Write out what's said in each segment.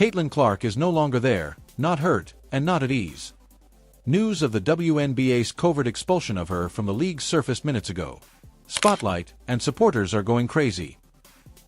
Caitlin Clark is no longer there, not hurt, and not at ease. News of the WNBA's covert expulsion of her from the league surfaced minutes ago. Spotlight and supporters are going crazy.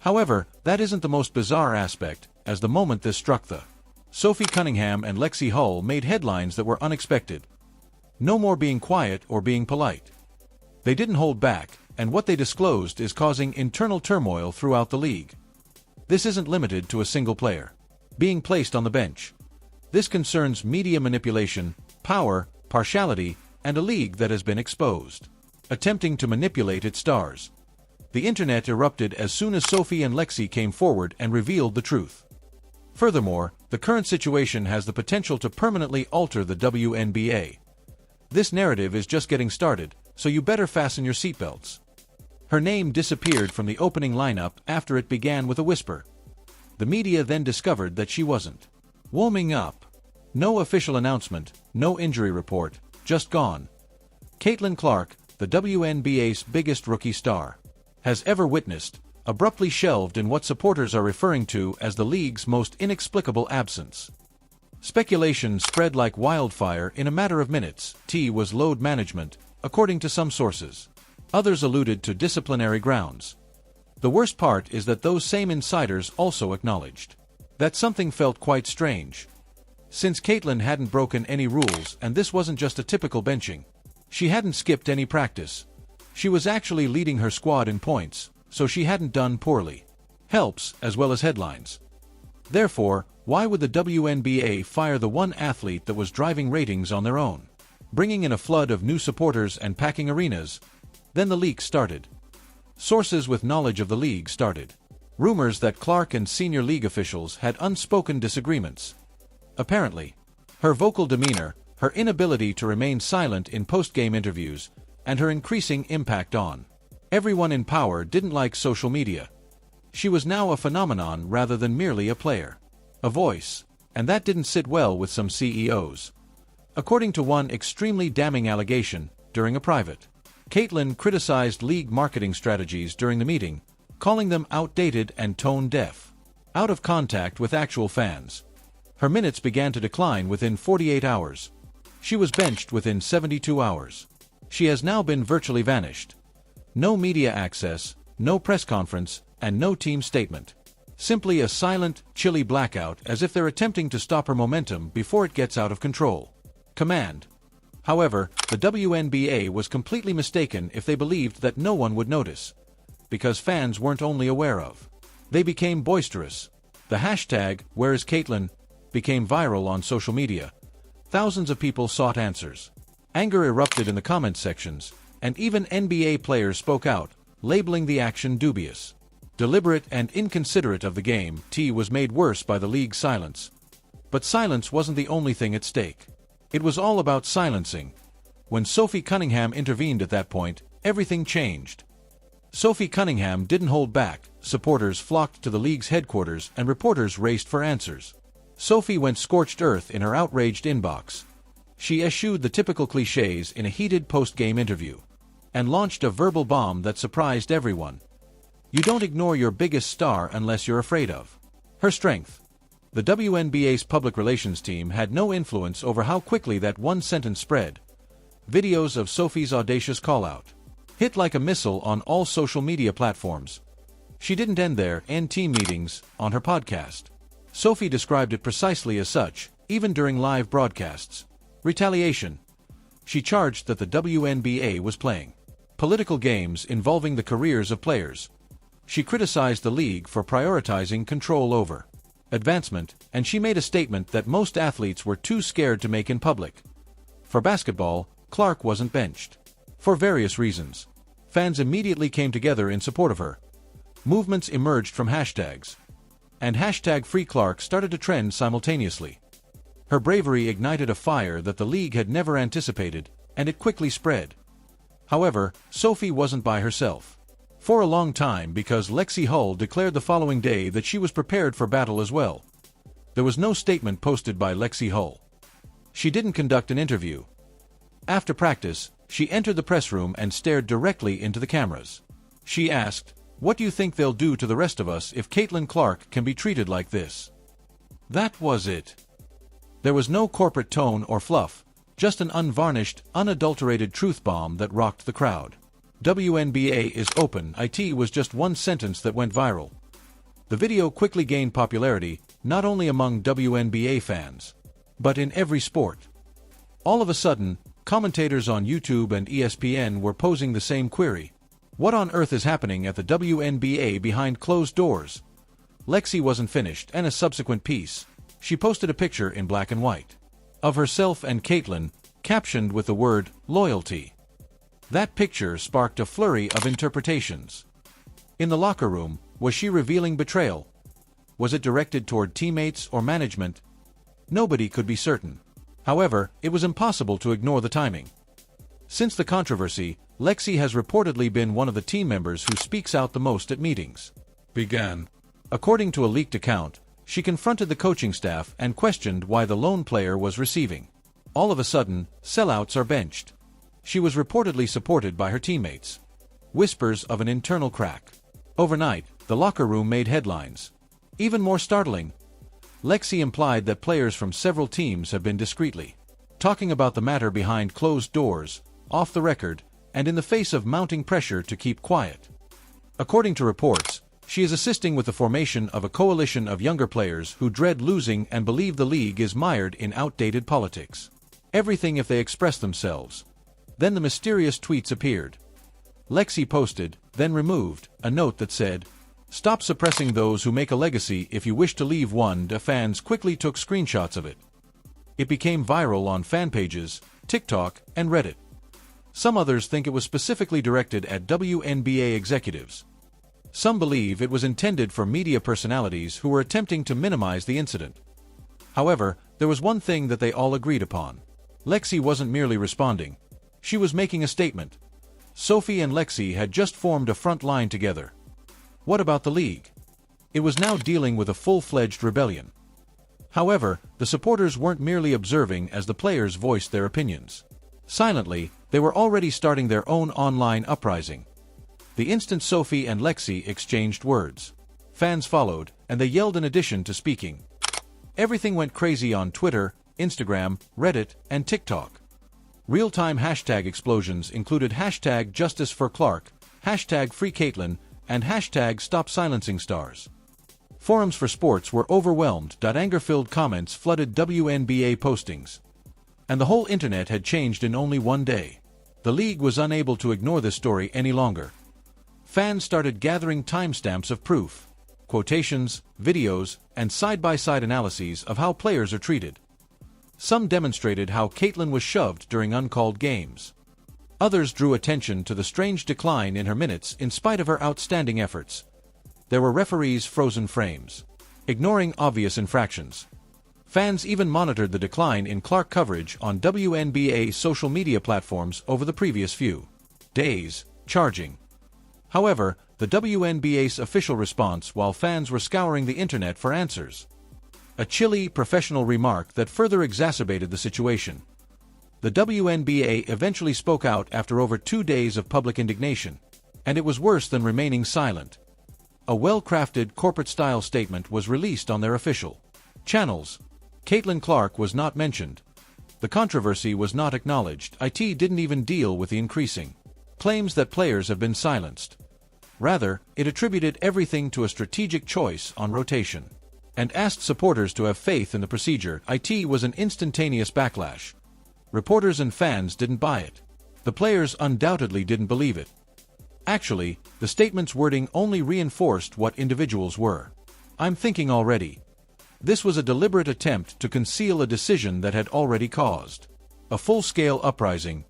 However, that isn't the most bizarre aspect, as the moment this struck the Sophie Cunningham and Lexie Hull made headlines that were unexpected. No more being quiet or being polite. They didn't hold back, and what they disclosed is causing internal turmoil throughout the league. This isn't limited to a single player being placed on the bench. This concerns media manipulation, power, partiality, and a league that has been exposed, attempting to manipulate its stars. The internet erupted as soon as Sophie and Lexie came forward and revealed the truth. Furthermore, the current situation has the potential to permanently alter the WNBA. This narrative is just getting started, so you better fasten your seatbelts. Her name disappeared from the opening lineup after it began with a whisper. The media then discovered that she wasn't warming up. No official announcement, no injury report, just gone. Caitlin Clark, the WNBA's biggest rookie star, has ever witnessed, abruptly shelved in what supporters are referring to as the league's most inexplicable absence. Speculation spread like wildfire in a matter of minutes. T was load management, according to some sources. Others alluded to disciplinary grounds. The worst part is that those same insiders also acknowledged that something felt quite strange. Since Caitlin hadn't broken any rules and this wasn't just a typical benching. She hadn't skipped any practice. She was actually leading her squad in points, so she hadn't done poorly. Helps as well as headlines. Therefore, why would the WNBA fire the one athlete that was driving ratings on their own, bringing in a flood of new supporters and packing arenas? Then the leak started. Sources with knowledge of the league started rumors that Clark and senior league officials had unspoken disagreements. Apparently, her vocal demeanor, her inability to remain silent in post-game interviews, and her increasing impact on everyone in power didn't like social media. She was now a phenomenon rather than merely a player, a voice, and that didn't sit well with some CEOs. According to one extremely damning allegation, during a private, Caitlin criticized league marketing strategies during the meeting, calling them outdated and tone-deaf, out of contact with actual fans. Her minutes began to decline within 48 hours. She was benched within 72 hours. She has now been virtually vanished. No media access, no press conference, and no team statement. Simply a silent, chilly blackout as if they're attempting to stop her momentum before it gets out of control. Command. However, the WNBA was completely mistaken if they believed that no one would notice. Because fans weren't only aware of. They became boisterous. The hashtag, "Where is Caitlin?" became viral on social media. Thousands of people sought answers. Anger erupted in the comment sections, and even NBA players spoke out, labeling the action dubious, deliberate, and inconsiderate of the game. T was made worse by the league's silence. But silence wasn't the only thing at stake. It was all about silencing. When Sophie Cunningham intervened at that point, everything changed. Sophie Cunningham didn't hold back. Supporters flocked to the league's headquarters and reporters raced for answers. Sophie went scorched earth in her outraged inbox. She eschewed the typical cliches in a heated post-game interview and launched a verbal bomb that surprised everyone. You don't ignore your biggest star unless you're afraid of her strength. The WNBA's public relations team had no influence over how quickly that one sentence spread. Videos of Sophie's audacious call-out hit like a missile on all social media platforms. She didn't end there. In team meetings, on her podcast, Sophie described it precisely as such, even during live broadcasts. Retaliation. She charged that the WNBA was playing political games involving the careers of players. She criticized the league for prioritizing control over advancement, and she made a statement that most athletes were too scared to make in public. For basketball, Clark wasn't benched. For various reasons. Fans immediately came together in support of her. Movements emerged from hashtags. And hashtag Free Clark started to trend simultaneously. Her bravery ignited a fire that the league had never anticipated, and it quickly spread. However, Sophie wasn't by herself for a long time because Lexie Hull declared the following day that she was prepared for battle as well. There was no statement posted by Lexie Hull. She didn't conduct an interview. After practice, she entered the press room and stared directly into the cameras. She asked, "What do you think they'll do to the rest of us if Caitlin Clark can be treated like this?" That was it. There was no corporate tone or fluff, just an unvarnished, unadulterated truth bomb that rocked the crowd. WNBA is open. It was just one sentence that went viral. The video quickly gained popularity, not only among WNBA fans, but in every sport. All of a sudden, commentators on YouTube and ESPN were posing the same query. What on earth is happening at the WNBA behind closed doors? Lexie wasn't finished, and a subsequent piece. She posted a picture in black and white of herself and Caitlin, captioned with the word loyalty. That picture sparked a flurry of interpretations. In the locker room, was she revealing betrayal? Was it directed toward teammates or management? Nobody could be certain. However, it was impossible to ignore the timing. Since the controversy, Lexie has reportedly been one of the team members who speaks out the most at meetings. According to a leaked account, she confronted the coaching staff and questioned why the lone player was receiving. All of a sudden, sellouts are benched. She was reportedly supported by her teammates. Whispers of an internal crack. Overnight, the locker room made headlines. Even more startling, Lexie implied that players from several teams have been discreetly talking about the matter behind closed doors, off the record, and in the face of mounting pressure to keep quiet. According to reports, she is assisting with the formation of a coalition of younger players who dread losing and believe the league is mired in outdated politics. Everything if they express themselves. Then the mysterious tweets appeared. Lexie posted, then removed, a note that said, "Stop suppressing those who make a legacy if you wish to leave one." The fans quickly took screenshots of it. It became viral on fan pages, TikTok, and Reddit. Some others think it was specifically directed at WNBA executives. Some believe it was intended for media personalities who were attempting to minimize the incident. However, there was one thing that they all agreed upon. Lexie wasn't merely responding. She was making a statement. Sophie and Lexie had just formed a front line together. What about the league? It was now dealing with a full-fledged rebellion. However, the supporters weren't merely observing as the players voiced their opinions. Silently, they were already starting their own online uprising. The instant Sophie and Lexie exchanged words, fans followed, and they yelled in addition to speaking. Everything went crazy on Twitter, Instagram, Reddit, and TikTok. Real-time hashtag explosions included hashtag Justice for Clark, hashtag Free Caitlin, and hashtag Stop Silencing Stars. Forums for sports were overwhelmed. Anger-filled comments flooded WNBA postings. And the whole internet had changed in only one day. The league was unable to ignore this story any longer. Fans started gathering timestamps of proof, quotations, videos, and side-by-side analyses of how players are treated. Some demonstrated how Caitlin was shoved during uncalled games. Others drew attention to the strange decline in her minutes in spite of her outstanding efforts. There were referees' frozen frames, ignoring obvious infractions. Fans even monitored the decline in Clark coverage on WNBA social media platforms over the previous few days, charging. However, the WNBA's official response while fans were scouring the internet for answers. A chilly, professional remark that further exacerbated the situation. The WNBA eventually spoke out after over 2 days of public indignation, and it was worse than remaining silent. A well-crafted corporate-style statement was released on their official channels. Caitlin Clark was not mentioned. The controversy was not acknowledged. It didn't even deal with the increasing claims that players have been silenced. Rather, it attributed everything to a strategic choice on rotation, and asked supporters to have faith in the procedure. It was an instantaneous backlash. Reporters and fans didn't buy it. The players undoubtedly didn't believe it. Actually, the statement's wording only reinforced what individuals were. I'm thinking already. This was a deliberate attempt to conceal a decision that had already caused a full-scale uprising.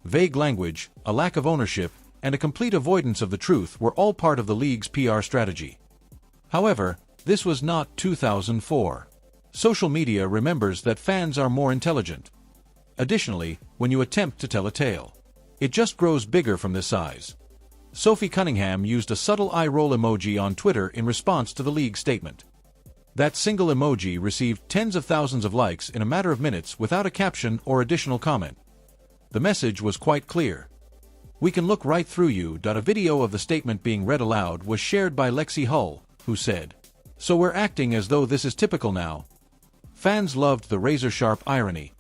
Vague language, a lack of ownership, and a complete avoidance of the truth were all part of the league's PR strategy. However, this was not 2004. Social media remembers that fans are more intelligent. Additionally, when you attempt to tell a tale, it just grows bigger from this size. Sophie Cunningham used a subtle eye-roll emoji on Twitter in response to the league statement. That single emoji received tens of thousands of likes in a matter of minutes without a caption or additional comment. The message was quite clear. "We can look right through you." A video of the statement being read aloud was shared by Lexie Hull, who said, "So we're acting as though this is typical now. Fans loved the razor-sharp irony.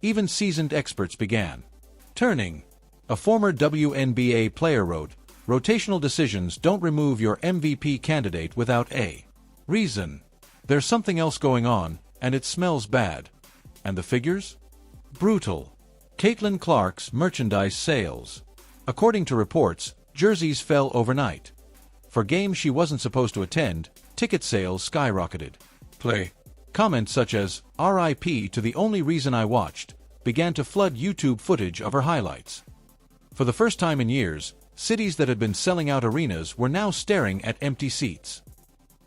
Even seasoned experts began turning. A former WNBA player wrote, "Rotational decisions don't remove your MVP candidate without a reason. There's something else going on, and it smells bad." And the figures? Brutal. Caitlin Clark's merchandise sales. According to reports, jerseys fell overnight. For games she wasn't supposed to attend, ticket sales skyrocketed. Comments such as, "RIP to the only reason I watched," began to flood YouTube footage of her highlights. For the first time in years, cities that had been selling out arenas were now staring at empty seats.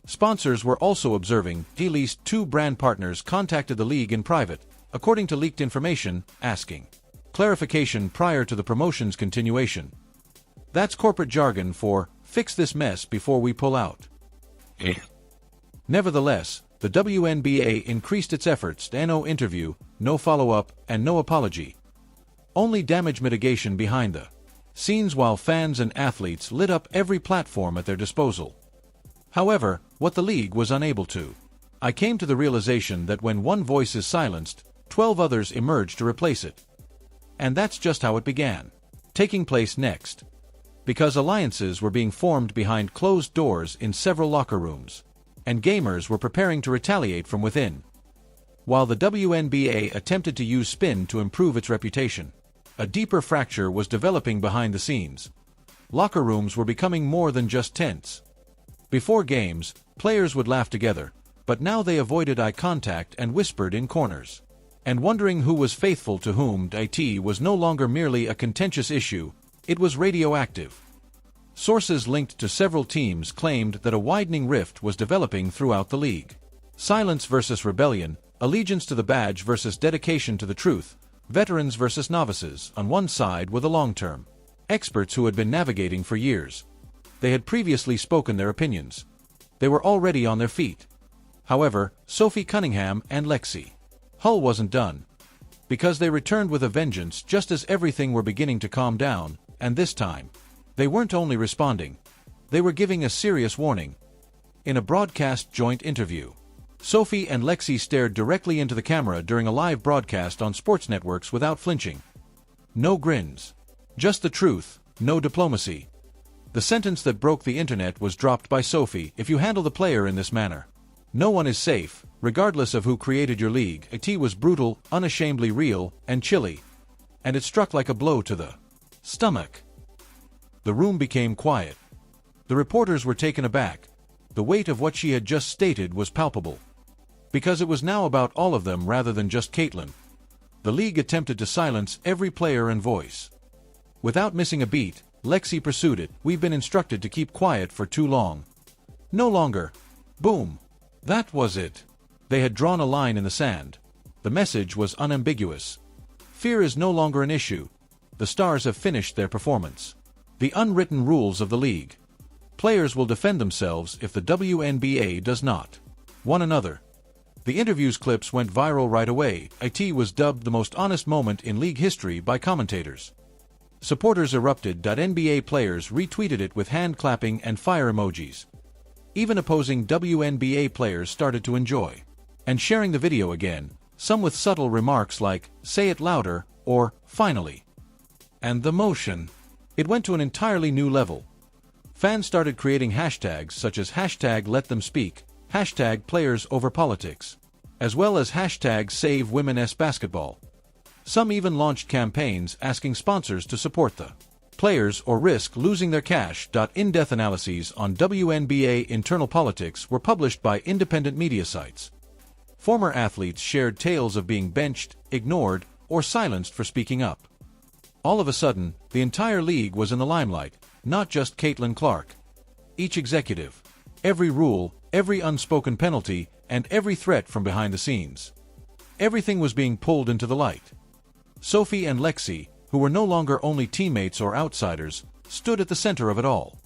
Sponsors were also observing. At least 2 brand partners contacted the league in private, according to leaked information, asking clarification prior to the promotion's continuation. That's corporate jargon for, "Fix this mess before we pull out." Nevertheless, the WNBA increased its efforts. No interview, no follow-up, and no apology. Only damage mitigation behind the scenes while fans and athletes lit up every platform at their disposal. However, what the league was unable to. I came to the realization that when one voice is silenced, 12 others emerge to replace it. And that's just how it began. Taking place next. Because alliances were being formed behind closed doors in several locker rooms. And gamers were preparing to retaliate from within. While the WNBA attempted to use spin to improve its reputation, a deeper fracture was developing behind the scenes. Locker rooms were becoming more than just tents. Before games, players would laugh together, but now they avoided eye contact and whispered in corners. And wondering who was faithful to whom, it was no longer merely a contentious issue, it was radioactive. Sources linked to several teams claimed that a widening rift was developing throughout the league. Silence versus rebellion, allegiance to the badge versus dedication to the truth, veterans versus novices on one side were the long-term experts who had been navigating for years. They had previously spoken their opinions. They were already on their feet. However, Sophie, Cunningham, and Lexie. Hull wasn't done. Because they returned with a vengeance just as everything were beginning to calm down, and this time, they weren't only responding. They were giving a serious warning. In a broadcast joint interview, Sophie and Lexie stared directly into the camera during a live broadcast on sports networks without flinching. No grins. Just the truth, no diplomacy. The sentence that broke the internet was dropped by Sophie: "If you handle the player in this manner, no one is safe, regardless of who created your league." It was brutal, unashamedly real, and chilly. And it struck like a blow to the stomach. The room became quiet. The reporters were taken aback. The weight of what she had just stated was palpable. Because it was now about all of them rather than just Caitlin. The league attempted to silence every player and voice. Without missing a beat, Lexie pursued it. "We've been instructed to keep quiet for too long. No longer." Boom. That was it. They had drawn a line in the sand. The message was unambiguous. Fear is no longer an issue. The stars have finished their performance. The unwritten rules of the league. Players will defend themselves if the WNBA does not. One another. The interviews clips went viral right away. It was dubbed the most honest moment in league history by commentators. Supporters erupted. NBA players retweeted it with hand clapping and fire emojis. Even opposing WNBA players started to enjoy and sharing the video again, some with subtle remarks like, "Say it louder," or, "Finally." And the motion. It went to an entirely new level. Fans started creating hashtags such as #LetThemSpeak, #PlayersOverPolitics, as well as #SaveWomenSBasketball. Some even launched campaigns asking sponsors to support the players or risk losing their cash. In-depth analyses on WNBA internal politics were published by independent media sites. Former athletes shared tales of being benched, ignored, or silenced for speaking up. All of a sudden, the entire league was in the limelight, not just Caitlin Clark. Each executive, every rule, every unspoken penalty, and every threat from behind the scenes. Everything was being pulled into the light. Sophie and Lexie, who were no longer only teammates or outsiders, stood at the center of it all.